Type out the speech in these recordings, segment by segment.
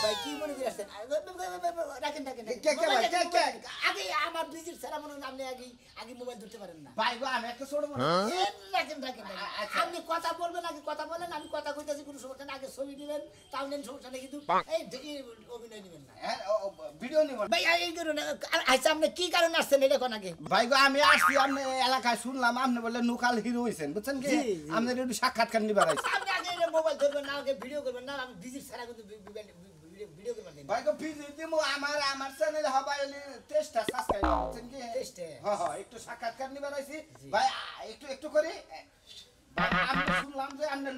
ভাই কি মনে করে আসছেন রাখেন রাখেন আগে আমার ভিজিট ছাড়া মনে হয় আপনি আগে মোবাইল ধরতে পারেন না ভাই গো আমি একটা ছোট রাখেন রাখেন আপনি কথা বলবেন আগে কথা বলেন আমি কথা কইতাছি কোনো সমস্যা না আগে ছবি নেবেন তাও নেন সমস্যা নেই কিন্তু এই অভিনয় নেবেন না ভিডিও নিব ভাই এই করুন আচ্ছা আপনি কি কারণে আসছেন এটা কোন আগে ভাই গো আমি আসছি আপনি এলাকায় শুনলাম আপনি বলে লোকাল হিরো হইছেন বুঝছেন কি আপনার একটু সাক্ষাৎকার নিবার আইছি আপনি আগে মোবাইল ধরবেন না আগে ভিডিও করবেন না আমি ভিজিট ছাড়া কিন্তু ভিডিও করবেন না ভাই গো ভিজিট দিমু আমার চ্যানেল হবাই টেস্টটা সাবস্ক্রাইব করছেন কি টেস্টে হ্যাঁ একটু সাক্ষাৎকার নিবার আইছি ভাই একটু করে আমি শুনলাম যে আপনি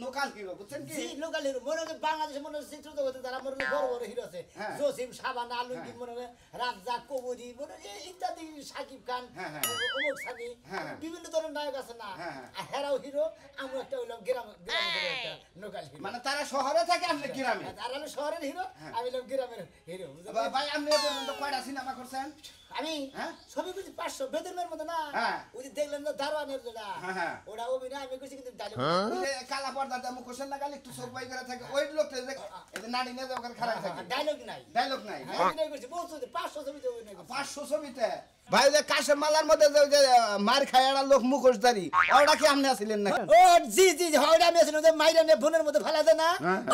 লোকাল হিরো বুঝছেন কি জি লোকাল হিরো মনে হয় বাংলাদেশে মনে হয় চিত্র জগতে যারা মনে হয় বড় বড় হিরো আছে জসিম সাবানা আলমগীর মনে হয় রাজ্জাক কবরী মনে হয় ইত্যাদি সাকিব খান ওমর সানি বিভিন্ন ধরনের নায়ক আছে না হেরাও হিরো আমরা একটা হইলাম গ্রামের একটা লোকাল হিরো মানে তারা শহরে থাকে আপনি গ্রামে তারা হলো শহরের হিরো আমি হলাম গ্রামের হিরো ভাই আপনি পর্যন্ত কয়টা সিনেমা করছেন আমি ছবি করছি 500 বেদনের মতো না ওই যে দেখলেন না দারওয়ানের যেটা ওটা অভিনয় আমি করছি কিন্তু ডায়লগ কালা পর্দাতে মুখ কোশ্চেন না গালি একটু চোখ বাই করে থাকে ওই লোকটা এই যে নাড়ি না ওখানে খারাপ থাকে ডায়লগ নাই অভিনয় করছি বহুত 500 ছবিতে অভিনয় করছি 500 ছবিতে ভাই যে কাশেম মালার মধ্যে যে মার খায়াড়া লোক মুখোশধারী ওটা কি আপনি আছিলেন না ও জি জি ওটা আমি আছিলাম যে মাইরা নে বোনের মধ্যে ফেলা দেয় না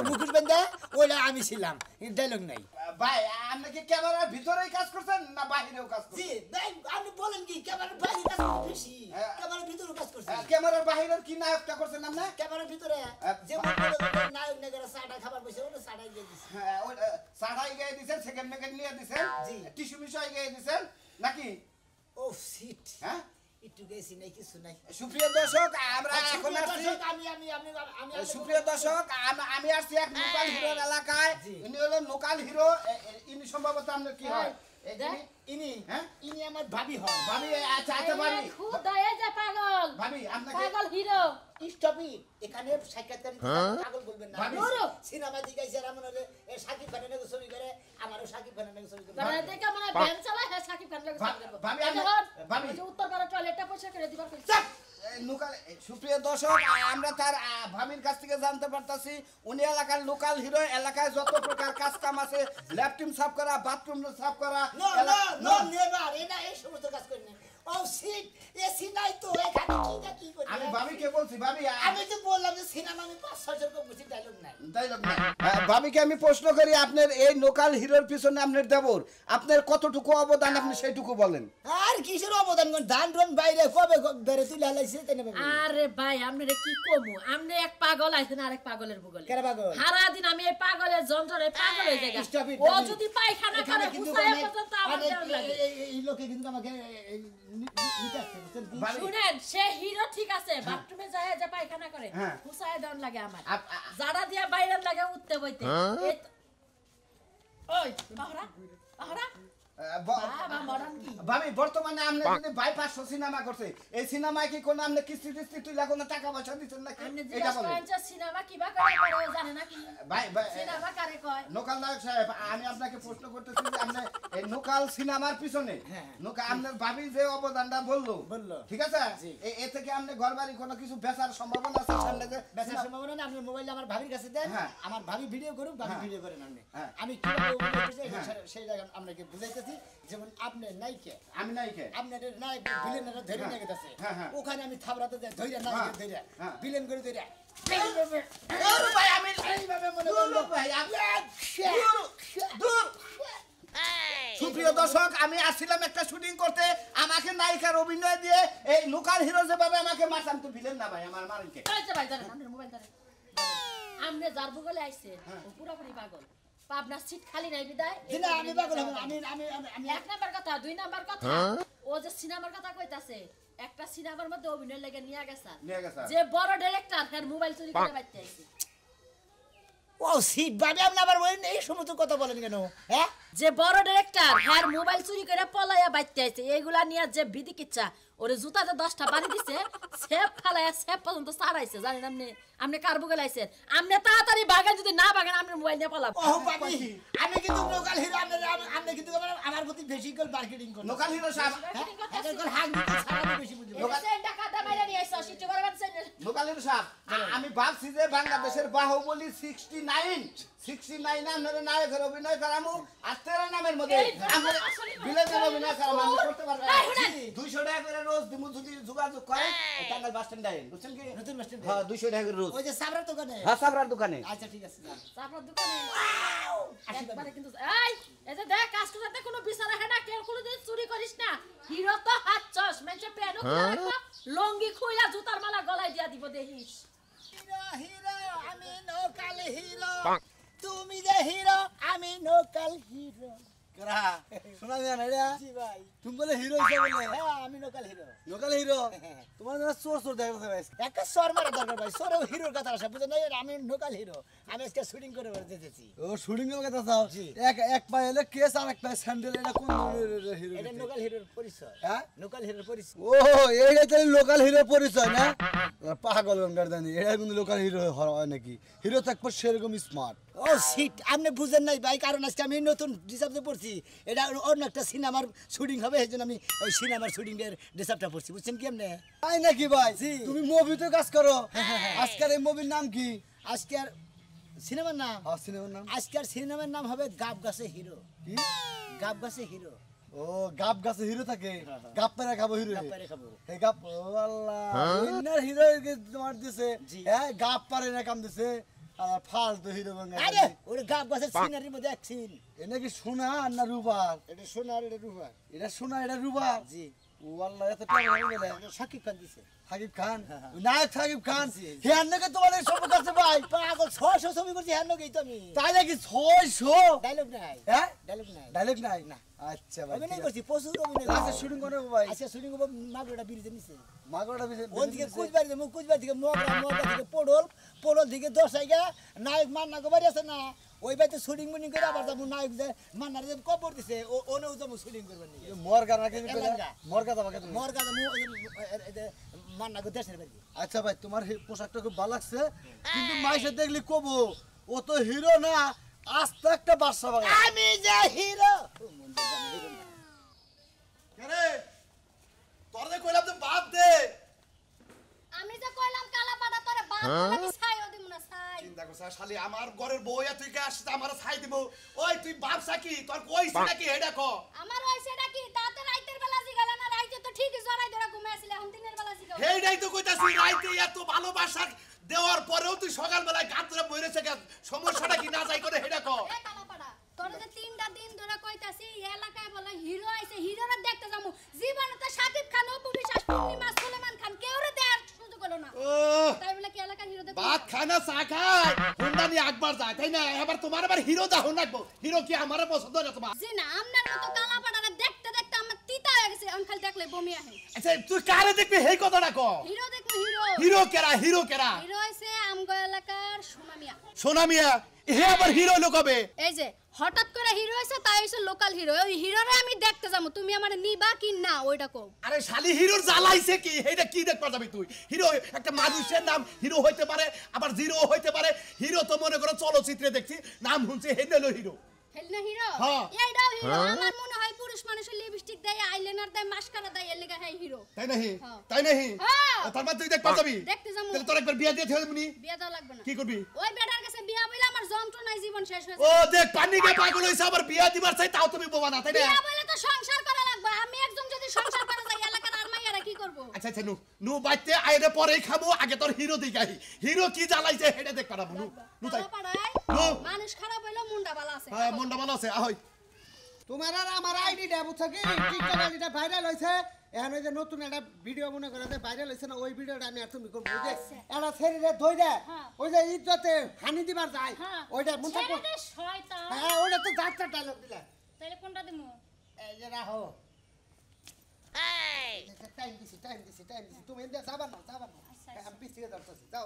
মুখোশ বেঁধে ওটা আমি ছিলাম ডায়লগ নাই ভাই আপনি কি ক্যামেরার ভিতরেই কাজ করছেন না বাইরেও কাজ করছেন জি ভাই আপনি বলেন কি ক্যামেরার বাইরে কাজ করতে বেশি ক্যামেরার ভিতরেও কাজ করছেন ক্যামেরার বাইরের কি নায়কটা করছেন আপনি ক্যামেরার ভিতরে যে নায়ক নেগরা সাটা খাবার বসে ওটা সাটাই দিয়ে দিছে হ্যাঁ ওই সাটাই গায়ে দিবেন সেকেন্ড মেকেন্ড নিয়ে দিবেন জি টিস্যু মিশাই গায়ে দিবেন নাকি ও সিট হ্যাঁ একটু গেছি নাই কিছু নাই সুপ্রিয় দর্শক আমরা এখন আসছি আমি সুপ্রিয় দর্শক আমি আসছি এক লোকাল হিরোর এলাকায় ইনি হলো লোকাল হিরো ইনি সম্ভবত আপনার কি হয় ইনি আমার ভাবি হন ভাবি আচ্ছা আচ্ছা ভাবি খুদায়ে যা পাগল ভাবি আপনাকে পাগল হিরো স্টপি এখানে সাক্ষাৎকারী পাগল বলবেন না সিনেমা দিগাইছে এমন হলে সাকিব খানের নাকি ছবি করে আমারও সাকিব খানের নাকি ছবি করে মানে দেখে মনে ভ্যান চালায় হ্যাঁ সাকিব খান লাগে ছবি করব ভাবি যে উত্তর পাড়া টয়লেটটা পয়সা করে দিবার কইছে লোকাল সুপ্রিয় দর্শক আমরা তার ভাবির কাছ থেকে জানতে পারতাছি উনি এলাকার লোকাল হিরো এলাকায় যত প্রকার কাজ কাম আছে ল্যাট্রিন সাফ করা বাথরুম সাফ করা নো নেভার এনা এই সমস্ত কাজ করেন না ও সিট এসি নাই তো এখানে কি করি আমি ভাবিকে বলছি ভাবি আমি তো বললাম যে সিনেমা আমি 5-6 জন বুঝি ডায়লগ নাই ভাবিকে আমি প্রশ্ন করি আপনার এই লোকাল হিরোর পিছনে আপনার দেবর আপনার কতটুকু অবদান আপনি সেইটুকু বলেন আর কিসের অবদান কোন ধান রন বাইরে কবে বেরে তুলে হালাইছে তাই না আরে ভাই আমনে কি কমু আমনে এক পাগল আইছেন আরেক পাগলের বগলে কেন পাগল সারা দিন আমি এই পাগলের যন্ত্রণায় পাগল হয়ে যাই ও যদি পায়খানা করে হুসায় পর্যন্ত আমার দেওয়া লাগে এই লোকে কিন্তু আমাকে নিতে আসছে শুনেন সে হিরো ঠিক আছে বাথরুমে যায় যে পায়খানা করে হুসায় দেওয়া লাগে আমার জাড়া দিয়া বাইরে লাগে উঠতে বইতে ওই বাহরা বাহরা ভাবি বর্তমানে আপনি যদি বাই 500 সিনেমা করছে এই সিনেমায় কি কোন আপনি কিস্তি টিস্তি তুই কোনো টাকা পয়সা দিচ্ছেন নাকি এটা বলেন সিনেমা কিবা করে জানে না কি ভাই সিনেমা কারে কয় লোকাল নায়ক সাহেব আমি আপনাকে প্রশ্ন করতেছি যে আপনি এই লোকাল সিনেমার পিছনে আপনার ভাবি যে অবদানটা বললো ঠিক আছে এ থেকে আপনি ঘরবাড়ি কোনো কিছু বেচার সম্ভাবনা আছে সামনে যে বেচার সম্ভাবনা না আপনি মোবাইল আমার ভাবির কাছে দেন আমার ভাবি ভিডিও করুক ভাবি ভিডিও করেন আমি কিভাবে সেই জায়গা আপনাকে বুঝাইতে যেমন আপনি নাইকে আমি নাইকে আপনাদের নায়ক ভিলেনরা ধরে নিয়ে গেছে ওখানে আমি থাবরাতে যাই ধইরা নায়ক ধইরা ভিলেন করে ধইরা ওরে ভাই আমি এইভাবে মনে করলো ভাই দূর সুপ্রিয় দর্শক আমি আসছিলাম একটা শুটিং করতে আমাকে নায়িকার অভিনয় দিয়ে এই লোকাল হিরো যেভাবে আমাকে মারতাম তো ভিলেন না ভাই আমার মারিকে আচ্ছা ভাই জানেন আপনার মোবাইল ধরে আমনে যার বগলে আইছে ও পুরোপুরি পাগল পাবনা সিট খালি নাই বিদায় দিনা আমি পাগল আমি এক নাম্বার কথা দুই নাম্বার কথা ও যে সিনেমার কথা কইতাছে একটা সিনেমার মধ্যে অভিনয় লাগে নিয়া গেছে যে বড় ডাইরেক্টর এর মোবাইল চুরি করে বাইতে আইছে ও সিট ভাবে আপনি আবার বলেন এই সমস্ত কথা বলেন কেন হ্যাঁ যে বড় ডাইরেক্টর এর মোবাইল চুরি করে পলায়া বাইতে আইছে এগুলা নিয়া যে বিধি কিচ্ছা ওরে জুতাতে 10টা বাড়ি দিছে সেফ ফালায়া সেফ পর্যন্ত ছাড়াইছে জানেন আপনি কার বুকে লাইছেন আপনি তাড়াতাড়ি বাগান যদি না বাগান আপনি মোবাইল নিয়ে পালাব ও বাবা আমি কিন্তু লোকাল হিরো আপনি কিন্তু আমার প্রতি বেশি করে মার্কেটিং করেন লোকাল হিরো সাহেব এখন হাক ছাড়া বেশি বুঝি লোকাল টাকা দাবাই কইরা নিয়ে আইছো সিটি বরাবর চাইলে লোকাল হিরো সাহেব আমি ভাবছি যে বাংলাদেশের বাহুবলী 69 আপনারা নায়কের অভিনয় করামু আর 13 নামের মধ্যে আমরা বিলেতের অভিনয় করামু আমি করতে পারবো 200 টাকা করে রোজ দিমু যদি যোগাযোগ করেন টাঙ্গাইল বাস স্ট্যান্ডে আইন বুঝছেন কি নতুন বাস স্ট্যান্ডে হ্যাঁ 200 টাকা করে রোজ ওই যে সাবরার দোকানে হ্যাঁ সাবরার দোকানে আচ্ছা ঠিক আছে যান আপনার দোকানে একবারে কিন্তু এই যে দেখ কাস্টমারতে কোনো বিচার হয় না কেউ কোনো দিন চুরি করিস না হিরো তো হাতছস মেঞ্চে পেনো লঙ্গি খুইলা জুতার মালা গলায় দিয়া দিব দেখিস হিরো হিরো আমি লোকাল হিরো তুমি যে হিরো আমি লোকাল হিরো করা শোনা যায় না রে জি ভাই তুমি বলে হিরো হিসেবে বলে হ্যাঁ আমি লোকাল হিরো লোকাল হিরো তোমার জন্য চোর চোর দেখা যাচ্ছে একটা সর মারা দরকার ভাই সরেও হিরোর কথা আসে বুঝেন না আমি লোকাল হিরো আমি আজকে শুটিং করে যেতেছি ও শুটিং এর কথা চাও এক পায়ে এলে কেস আর এক পায়ে স্যান্ডেল এটা কোন হিরো এটা লোকাল হিরোর পরিচয় হ্যাঁ লোকাল হিরোর পরিচয় ও এইটা তাহলে লোকাল হিরোর পরিচয় না পাগল গঙ্গার জানি এটা কিন্তু লোকাল হিরো হয় নাকি হিরো তো একবার সেরকম স্মার্ট ও সিট আপনি বুঝেন নাই ভাই কারণ আজকে আমি নতুন ডিসাবতে পড়ছি এটা অন্য একটা সিনেমার শুটিং হবে এই জন্য আমি ওই সিনেমার শুটিং এর ডিসাবটা পড়ছি বুঝছেন কি আপনি তাই নাকি ভাই জি। তুমি মুভিতে কাজ করো আজকের এই মুভির নাম কি আজকে আর সিনেমার নাম হ্যাঁ সিনেমার নাম আজকের সিনেমার নাম হবে গাব গাছে হিরো কি গাব গাছে হিরো ও গাব গাছে হিরো থাকে গাব পেরা খাবো হিরো গাব পারে খাবো এই গাব ও আল্লাহ উইনার হিরো তোমার দিছে জি। হ্যাঁ গাব পারে না কাম দিছে আর ফালতু হিরো বাংলা আরে ওরে গাব গাছের সিনারির মধ্যে এক সিন এটা কি সোনা না রুবার এটা সোনার এটা রুবা এটা সোনা এটা রুবার জি ও আল্লাহ এত টাকা হয়ে গেলে এটা সাকিব খান দিছে সাকিব খান নায়ক সাকিব খান জি, জি। হে নাকি তোমার এই সব কাছে ভাই পাগল 600 ছবি করছি হ্যাঁ নগেই তো আমি তাই নাকি 600 ডায়লগ নাই হ্যাঁ ডায়লগ নাই ডায়লগ নাই না আচ্ছা ভাই অভিনয় করছি প্রচুর অভিনয় লাস্টে শুটিং করে ভাই আচ্ছা শুটিং করবো মাগড়া ব্রিজে নিচে মাগড়া ওদিকে কুচবাড়ি দেবো কুচবাড়ি থেকে মগরা থেকে পোড়ল দিকে দশাইগা নায়ক মান্না গোবারি আছে না ওই বাড়িতে শুটিং মুটিং করে আবার যাবো নায়ক যে মান্নার যে কবর দিছে ওনেও যাবো শুটিং করবেন নিয়ে মরগা নাকি এলাকা। মরগা তোমাকে তুমি মরগা যাবো মান্না গো দেশের বাড়ি আচ্ছা ভাই তোমার পোশাকটা খুব ভালো লাগছে কিন্তু মাইসে দেখলি কবো ও তো হিরো না আস্তে একটা বাদশা বাগান আমি যে হিরো কেরে তোর যে কইলাম যে বাদ দে আমি যে কইলাম কালা পাড়া তোরে বাদ লাগি ছাই ওদি মুনা ছাই চিন্তা করছ শালি আমার ঘরের বউয়া তুই কে আসছিস আমার ছাই দিব ওই তুই বাপসা কি তোর কইছিস নাকি হেডা ক আমার হইছে নাকি তাতে রাইতের বেলা জিগালা না রাইতে তো ঠিকই জড়াই ধরে ঘুমাই আছিল এখন দিনের বেলা জিগাও হেডাই তো কইতাছিস রাইতে এত ভালোবাসা দেওয়ার পরেও তুই সকাল বেলায় গাত ধরে বইরেছে কে সমস্যাটা কি না যাই করে হেডা ক এ কালা পাড়া তোর যে তিনটা দিন ধরে কইতাছি এই এলাকায় বলে হিরো আইছে হিরোরে দেখতে যামু জীবনে তো সাকিব খান অপু বিশ্বাস পূর্ণিমা সুলেমান খান কেউরে দেয়ার সুযোগ হলো না ও তাই বলে কি এলাকার হিরো দেখতে ভাত খায় না চা খায় হুন্ডা নিয়ে একবার যায় তাই না এবার তোমার আবার হিরো দাও লাগবো হিরো কি আমার পছন্দ না তোমার জি না আমনার মতো কালা পাড়ারে দেখতে দেখতে আমার তিতা হয়ে গেছে আমি খালি দেখলে বমি আহে আচ্ছা তুই কারে দেখবি এই কথাটা ক হিরো দেখবো হিরো হিরো কেরা হিরো কেরা হিরো হইছে আমগো এলাকার সোনামিয়া সোনা মিয়া হে আবার হিরো লোকাবে এই যে হঠাৎ করে হিরো হইছে তাই হইছে লোকাল হিরো ওই হিরোরে আমি দেখতে যাবো তুমি আমার নিবা কি না ওইটা কও আরে শালি হিরোর জ্বালাইছে কি এইটা কি দেখতে যাবি তুই হিরো একটা মানুষের নাম হিরো হইতে পারে আবার জিরো হইতে পারে হিরো তো মনে করো চলচ্চিত্রে দেখছি নাম শুনছে হেনেলো হিরো হেলনা হিরো হ্যাঁ। এইটাও হিরো আমার মনে হয় পুরুষ মানুষের লিপস্টিক দেয় আইলাইনার দেয় মাস্কারা দেয় এর লাগা হিরো তাই নাহি হ্যাঁ। তাই নাহি হ্যাঁ। তার মানে তুই দেখতে যাবি দেখতে যাবো। তাহলে তোর একবার বিয়ে দিয়ে থেমে নি বিয়া দাও লাগবে না কি করবি ওই বেটার কাছে বিয়া বইলে আমার যন্ত্রণায় জীবন শেষ হয়ে ও যাবে দেখ পানি কে পাগল হইছে আবার বিয়ে দিবার চাই তাও তুমি বোবা না তাই না বিয়া বইলে তো সংসার করা লাগবে আমি একজন যদি সংসার করা যাই এলাকার আর মাইয়ারা কি করব আচ্ছা আচ্ছা নু নু বাইতে আইরে পরেই খাবো আগে তোর হিরো দিকাই হিরো কি জ্বালাইছে হেডে দেখ পারাবো নু নু তাই কালা পাড়ায় নু মানুষ খারাপ হইলো মুন্ডা বালা আছে হ্যাঁ মনটা ভালো আছে আহই তোমার আর আমার আইডিটা বুঝছো কি টিকটক আইডিটা ভাইরাল হইছে এখন ওই যে নতুন একটা ভিডিও মনে করে যে ভাইরাল হইছে না ওই ভিডিওটা আমি আর তুমি করবো যে একটা শরীরে ধইরা হ্যাঁ। ওই যে ইজ্জতে হানি দিবার যায় হ্যাঁ ওইটা মনে থাকো ছেলেটা শয়তান হ্যাঁ ওইটা তো যাত্রা ডায়লগ দিলা তাইলে কোনটা দিমু এই যে রাখো টাইম দিছি তুমি এনে যাবা না আচ্ছা। আমি পিছিয়ে যাচ্ছি যাও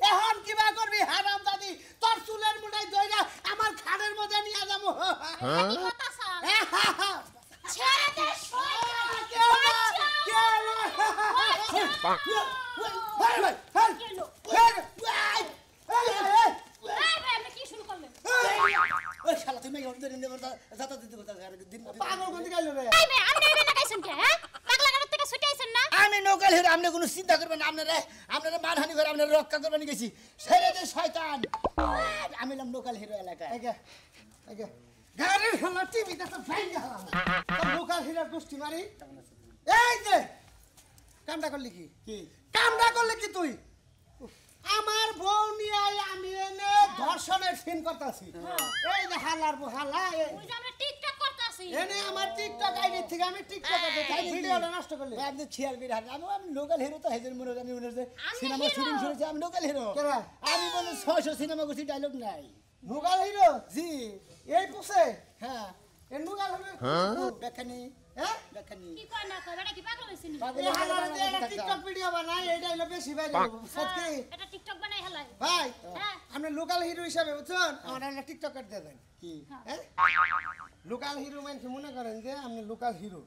এখন কিবা করবি হারাম দাদি তোর চুলের মুঠাই ধইরা আমার খাড়ের মধ্যে নিয়ে যাবো কি কথা স্যার ছেলেটা ওই শালা তুমি যাতা দিতে কথা দিন পাগল কোন দিকে গেল রে আমি না লাগাইছেন কে হ্যাঁ লোকাল হিরো আপনি কোনো চিন্তা করবেন না আপনারা মানহানি করে আপনারা রক্ষা করবেন গেছি ছেড়ে দে শয়তান আমি নাম লোকাল হিরো এলাকায় গাড়ির হলো টিভিতে তো ভাঙ্গা হলাম লোকাল হিরোর গোষ্ঠী মারি এই যে কামটা করলি কি কামটা করলি কি তুই আমার বউ নিয়ে আমি এনে ধর্ষণের সিন করতেছি এই যে হালার হালা ওই যে আমরা টিকটক করতেছি এনে আমার টিকটক আইডি থেকে আমি টিকটক করতে ভিডিওটা নষ্ট করলি আপনি ছিয়ার বির আমি লোকাল হিরো তো হেজের মনে আমি মনে হচ্ছে সিনেমা শুটিং শুনেছি আমি লোকাল হিরো আমি বলে 600 সিনেমা করছি ডায়লগ নাই লোকাল হিরো জি এই পুষে হ্যাঁ এ লোকাল হিরো দেখানি হ্যাঁ দেখানি কি কয় না কয় এটা কি পাগল হইছিস নি এই হালার দিয়ে একটা টিকটক ভিডিও বানাই এইটা হলো বেশি ভাইরাল সত্যি এটা টিকটক বানাই হেলাই ভাই হ্যাঁ আপনি লোকাল হিরো হিসাবে বুঝছেন আমার একটা টিকটকার দিয়ে দেন কি হ্যাঁ লোকাল হিরো মানে মনে করেন যে আপনি লোকাল হিরো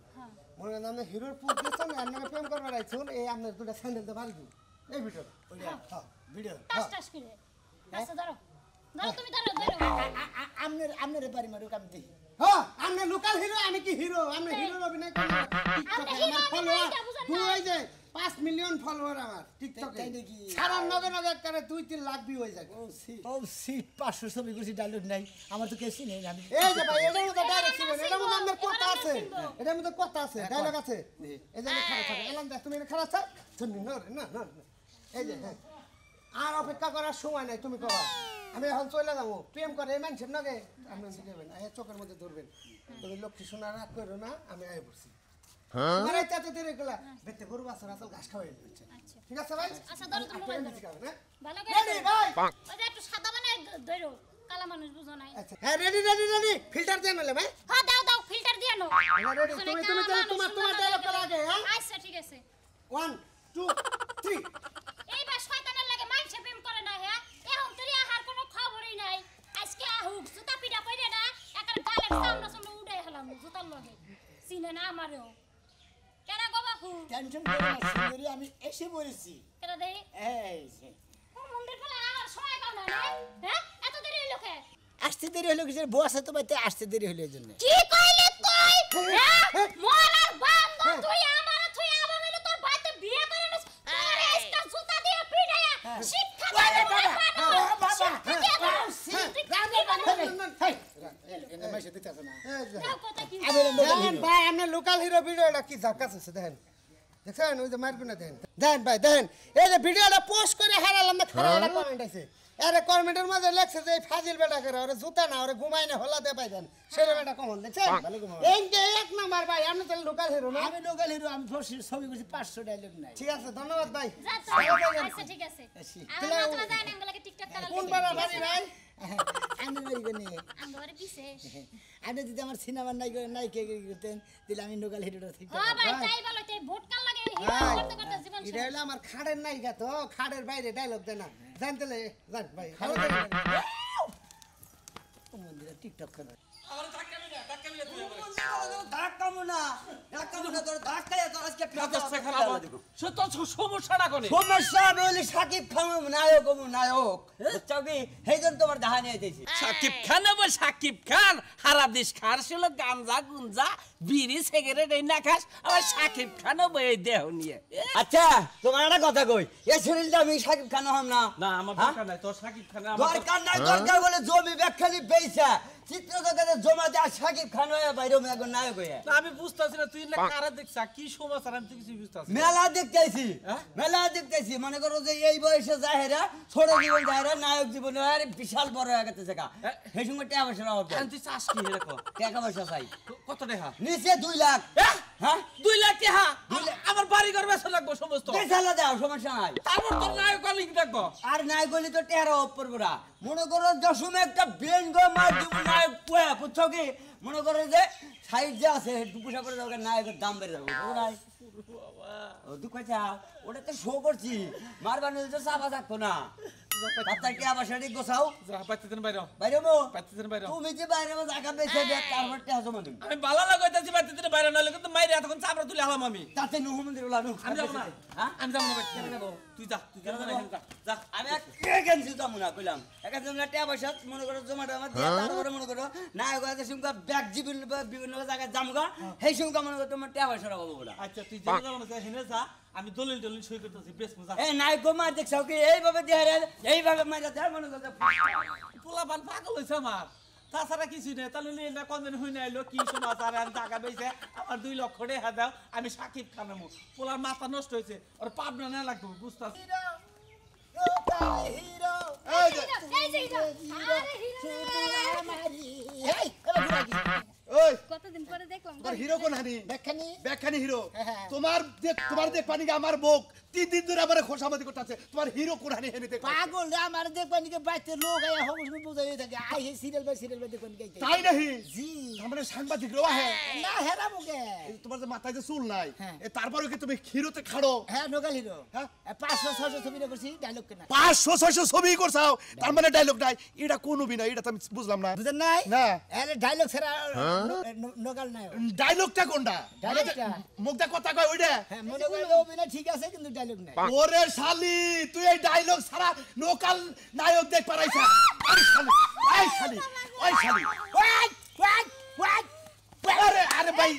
মনে করেন আপনি হিরোর পুত দিচ্ছেন আর নামে প্রেম করবার আইছেন এই আপনার দুটো স্যান্ডেল দিয়ে বাড়ি দিন এই ভিডিও ভিডিও টাস টাস করে আচ্ছা ধরো তুমি ধরো আপনার বাড়ি মারুক আমি দেখি হ্যাঁ আপনি লোকাল হিরো আমি কি হিরো আপনি হিরোর অভিনয় করেন টিকটকে আমার ফলোয়ার তুই ওই যে 5 মিলিয়ন ফলোয়ার আমার টিকটকে তাই নাকি? সারা নগে নগে করে 2-3 লাখ ভিউ হয়ে যায় ও সিট 500 ছবি করছি ডায়লগ নাই আমার তো কেসি নেই আমি এই যে ভাই এটার মধ্যে ডাইরেক্ট ছিল এটার মধ্যে আমার কথা আছে এটার মধ্যে কথা আছে ডায়লগ আছে এই যে খারাপ থাকে এলাম দেখ তুমি খারাপ আছে শুনি না না না এই যে হ্যাঁ আর অপেক্ষা করার সময় নাই তুমি কবা আমি এখন চলে যাবো প্রেম করে এই মানুষের নগে আপনি দেবেন এই চোখের মধ্যে ধরবেন তুমি লক্ষ্মী সোনা রাগ করো না আমি আয় পড়ছি মানে তাতে দেরি গলা বেতে গরু বাছর আসল ঘাস খাওয়াই দিচ্ছে ঠিক আছে ভাই আচ্ছা ধরো তুমি মোবাইল ধরো। ভালো করে রেডি ভাই ওই যে একটু সাদা বানাই ধরো কালা মানুষ বুঝো নাই আচ্ছা হ্যাঁ রেডি রেডি রেডি ফিল্টার দিয়ে নালে ভাই হ্যাঁ দাও দাও ফিল্টার দিয়ে নাও রেডি তুমি তুমি তোমার ডায়লগ করা আগে হ্যাঁ আচ্ছা ঠিক আছে 1 2 3 এইবার শয়তানের লাগে মাইছে প্রেম করে না হ্যাঁ এখন তুই আহার কোনো খবরই নাই আজকে আহুক জুতা পিটা কইরে না একটা গালের সামনে সামনে উড়াই হলাম জুতার লগে চিনে না আমারও কেন গো বাপু টেনশন করে না সুন্দরী আমি এসে পড়েছি কেন দেই এই যে ও মন্দির ফেলা আর সময় পাও না নাই হ্যাঁ এত দেরি লোকে আসতে দেরি হলো কিছু বউ আছে তো বাইতে আসতে দেরি হলো এই জন্য কি কইলি তুই হ্যাঁ মরার বান্ধ তুই আমার তুই আবার মিলে তোর বাইতে বিয়ে করে নিস তোর একটা জুতা দিয়ে পিটায়া শিক্ষা দে বাবা ভাই আপনি লোকাল হিরো ভিডিওটা কি ঝাকাস আছে দেখেন দেখেন ওই যে মারগুনা দেখেন দেখেন ভাই দেখেন এই যে ভিডিওটা পোস্ট করে হারালাম না খারাপ কমেন্ট আছে আরে কমেন্টের মধ্যে লেখছে যে ফাজিল বেটা করে ওরে জুতা না ওরে ঘুমাই না হলা দে পাই দেন সেরে বেটা কমেন্ট দেখছেন এই যে এক নাম্বার ভাই আপনি তো লোকাল হিরো না আমি লোকাল হিরো আমি ছবি করছি 500 ডায়লগ নাই ঠিক আছে ধন্যবাদ ভাই যা তো আচ্ছা ঠিক আছে আমার মাত্র যায় না আমগুলোকে টিকটক করা কোন বাড়া বাড়ি ভাই আমি বাড়ি কোনে আমগরে পিছে আপনি যদি আমার সিনেমার নায়িকা করতেন তাহলে আমি লোকাল হিরোটা ঠিক হ্যাঁ ভাই তাই বলো তাই ভোট কাল লাগে হিরো করতে করতে জীবন এটা হলো আমার খাড়ের নায়িকা তো খাড়ের বাইরে ডায়লগ দেয় না জানতে জান ভাই মন্দিরে টিকটক করে সমস্যা আমি বলি সাকিব খান নায়ক নায়ক সেইজন তোমার দেখা নিয়ে এসেছি সাকিব খান বল সাকিব খান হারা দেশ খার ছিল গাঞ্জা গুঞ্জা বিড়ি সিগারেট এই না খাস আবার সাকিব খানও বই দেহ নিয়ে আচ্ছা তোমার একটা কথা কই এই শরীরটা আমি সাকিব খান হম না না আমার দরকার নাই তোর সাকিব খান দরকার নাই দরকার বলে জমি ব্যাখ্যানি বেইছা চিত্র জগতে জমা দেওয়া সাকিব খান হয়ে বাইরে এখন নায়ক হয়ে না আমি বুঝতাছি না তুই না কারা দেখছা কি সমস্যা আমি তো কিছু বুঝতাছি মেলা দেখতেছি মেলা দেখতেছি মনে করো যে এই বয়সে যাহেরা ছোট জীবন যাহেরা নায়ক জীবন আরে বিশাল বড় হয়ে গেছে জায়গা সেই সময় টাকা পয়সা হবে তুই চাস কি এরকম টাকা পয়সা চাই কত টাকা নিচে 2 লাখ হ্যাঁ 2 লাখ টাকা আমার বাড়ি ঘর বেচা লাগবে সমস্ত বেচালা দাও সমস্যা নাই তারপর তোর নায়ক লিখ দেখো আর নাই গলি তো টেরা অপর বড়া মনে করো দশমে একটা ব্রেন গো মার দিব নায়ক পোয়া বুঝছো কি মনে করো যে সাইড যে আছে দুপুষা করে দরকার নায়কের দাম বেড়ে যাবে ওরাই ও দুঃখ ওটা তো শো করছি মারবার নিলে তো চাপা থাকতো না তার কি আবার সেটি গোছাও যা পাইতেছেন বাইরে বাইরে মো পাইতেছেন বাইরে তুমি যে বাইরে মো জায়গা বেছে দেখ তারপর টেহা জমা দিন আমি ভালো লাগাইতেছি পাইতেছেন বাইরে নলে কিন্তু মাইরে এতক্ষণ চাপড়া তুলে হলাম আমি তাতে নুহু মন্দির লানু আমি যাব না হ্যাঁ আমি যাব না তুই যা তুই কেন যা যা আমি এখান থেকে যাবো না কইলাম এখান থেকে টাকা পয়সা মনে করো জমাটা আমার দিয়ে তারপরে মনে করো নায়ক আছে সঙ্গে ব্যাগ বিভিন্ন জায়গায় জামগা সেই সঙ্গে মনে করো তোমার টাকা পয়সা রাখবো বলা আচ্ছা তুই যে যাব না হেনে যা আমি দলিল দলিল সই করতেছি বেশ মজা এই নায়ক মার দেখছাও কি এইভাবে দেহারে এইভাবে মাইরা দেয় মনে করছে পোলাপান পাগল হইছে আমার তাছাড়া কিছু নেই তাহলে না কোনদিন হই না এলো কি সমাচার আর টাকা পেয়েছে আমার 2 লক্ষ টাকা দাও আমি সাকিব খানের মুখ পোলার মাথা নষ্ট হয়েছে ওর পাবনা না লাগবে বুঝতাছ হিরো এই যে এই যে হিরো আরে হিরো এই এবার ওই কতদিন পরে দেখলাম তোমার হিরো কোন হানি দেখখানি ব্যাখ্যানি হিরো হ্যাঁ। তোমার দেখ পানি আমার মুখ 3 দিন ধরে আমারে খোসামতি করতেছে তোমার হিরো কোন হানি হেনে দেখ পাগল রে আমার দেখবানি কে বাইতে লোক আয়া হবস বুঝাই থাকে আই হে সিরিয়াল বাই দেখবানি কে তাই নাহি জি আমরা সাংবাদিক রোয়া হ্যাঁ না হেরা মুকে তোমার যে মাথায় যে চুল নাই হ্যাঁ। তারপরে কি তুমি হিরোতে খাড়ো হ্যাঁ নোগাল হিরো হ্যাঁ? 500 600 ছবি করছি ডায়লগ কেনা 500 600 ছবি করছাও তার মানে ডায়লগ নাই এটা কোন অভিনয় এটা তো আমি বুঝলাম না বুঝেন নাই না। আরে ডায়লগ ছাড়া নোগাল নাই ডায়লগটা কোনটা ডায়লগটা মুখটা কথা কয় ওইটা হ্যাঁ মনে করেন অভিনয় ঠিক আছে কিন্তু ডায়লগ নাই ওরে শালি তুই এই ডায়লগ ছাড়া লোকাল নায়ক দেখ পারাইছা ওই শালি ওই শালি ওয়াট আরে ভাই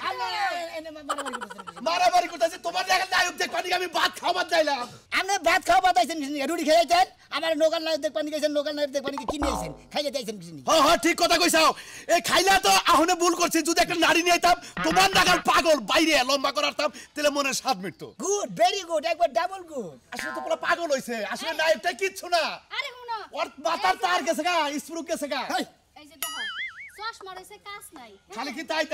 এনে মারামারি করতেছেন মারামারি করতেছে তোমার জায়গা নায়ক দেখ পানি আমি ভাত খাওয়াবার যাইলাম আপনি ভাত খাওয়া বাতাইছেন রুটি খেয়েছেন আমার নোগাল নায়ক দেখ পানি গেছেন নোগাল নায়ক দেখ পানি কিনে আইছেন খাইতে চাইছেন কিছু হ্যাঁ ঠিক কথা কইছাও এই খাইলা তো আহনে ভুল করছি যদি একটা নারী নিয়ে আইতাম তোমার নাগাল পাগল বাইরে লম্বা করাতাম তাহলে মনে স্বাদ মিটতো গুড ভেরি গুড একবার ডাবল গুড আসলে তো পুরো পাগল হইছে আসলে নায়কটা কিচ্ছু না আরে হুনো ওর মাথার তার গেছে গা স্প্রুক গেছে গা এই যে দেখো চশমা রইছে কাজ নাই খালি কি তাই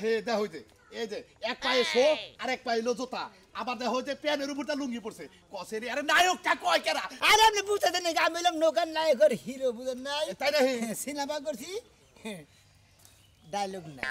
হে দেখ হইতে এই যে এক পায়ে শো আর এক পায়ে জুতা আবার দেখ হইতে প্যানের উপরটা লুঙ্গি পড়ছে কসেরি আরে নায়কটা কয় কেরা আরে আপনি বুঝতে নাকি আমি হলাম নোগাল নায়কের হিরো বুঝেন নাই তাই না সিনেমা করছি ডায়লগ নাই